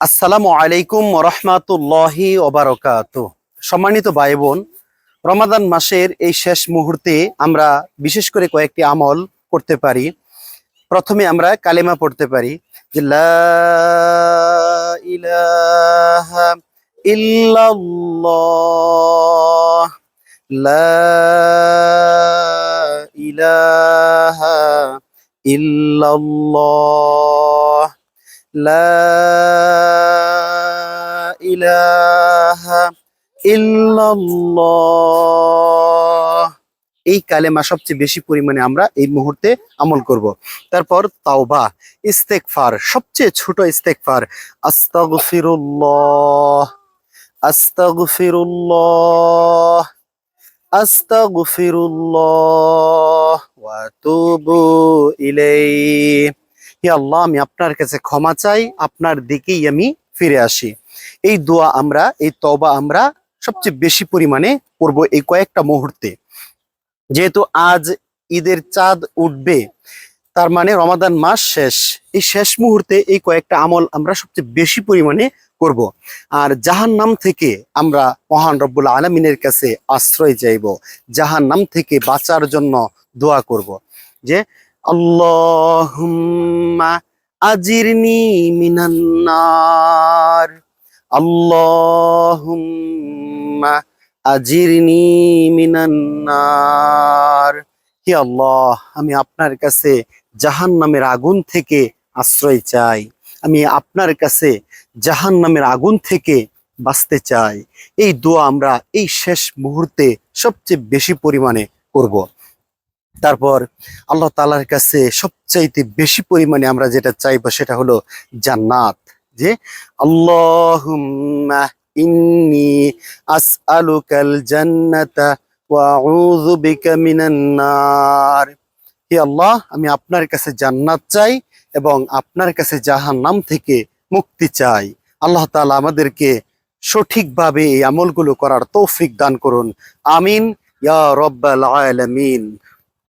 আসসালামু আলাইকুম রহমাতুল্লাহি ওবারকাতুহ। সম্মানিত ভাই বোন, রমাদান মাসের এই শেষ মুহূর্তে আমরা বিশেষ করে কয়েকটি আমল করতে পারি। প্রথমে আমরা কালেমা পড়তে পারি যে লা ইলাহা ইল্লাল্লাহ, লা ইলাহা ইল্লাল্লাহ, লা ইলাহা ইল্লাল্লাহ। এই কালেমা সবচেয়ে বেশি পরিমাণে আমরা এই মুহূর্তে আমল করব। তারপর তাওবা, ইস্তেগফার, সবচেয়ে ছোট ইস্তেগফার, আস্তাগফিরুল্লাহ, আস্তাগফিরুল্লাহ, আস্তাগফিরুল্লাহ ওয়া আতুবু ইলাইহি। হে আল্লাহ, আমি আপনার কাছে ক্ষমা চাই, আপনার দিকেই আমি ফিরে আসি। এই দোয়া আমরা, এই তওবা আমরা সবচেয়ে বেশি পরিমাণে করব এই কয়েকটা মুহূর্তে। যেহেতু আজ ঈদের চাঁদ উঠবে, তার মানে রমাদান মাস শেষ। এই শেষ মুহূর্তে এই কয়েকটা আমল আমরা সবচেয়ে বেশি পরিমাণে করব। আর জাহান্নাম থেকে আমরা মহান রব্বুল আলামিনের কাছে আশ্রয় চাইব, জাহান্নাম থেকে বাঁচার জন্য দোয়া করব যে আল্লাহুম্মা আজিরনি মিনান নার, আল্লাহুম্মা আজিরনি মিনান নার। হে আল্লাহ, আমি আপনার কাছে জাহান্নামের আগুন থেকে আশ্রয় চাই, আমি আপনার কাছে জাহান্নামের আগুন থেকে বাঁচতে চাই। এই দোয়া আমরা এই শেষ মুহূর্তে সবচেয়ে বেশি পরিমাণে করব। তারপর আল্লাহ তাআলার কাছে সবচাইতে বেশি পরিমাণে আমরা যেটা চাইবো সেটা হলো জান্নাত। যে আল্লাহুম্মা ইন্নী আসআলুকাল জান্নাতা ওয়া আউযু বিকা মিনান নার। হে আল্লাহ, আমি আপনার কাছে জান্নাত চাই এবং আপনার কাছে জাহান্নাম থেকে মুক্তি চাই। আল্লাহ তাআলা আমাদেরকে সঠিকভাবে এই আমলগুলো করার তৌফিক দান করুন। আমিন ইয়া রব্বাল আলামিন।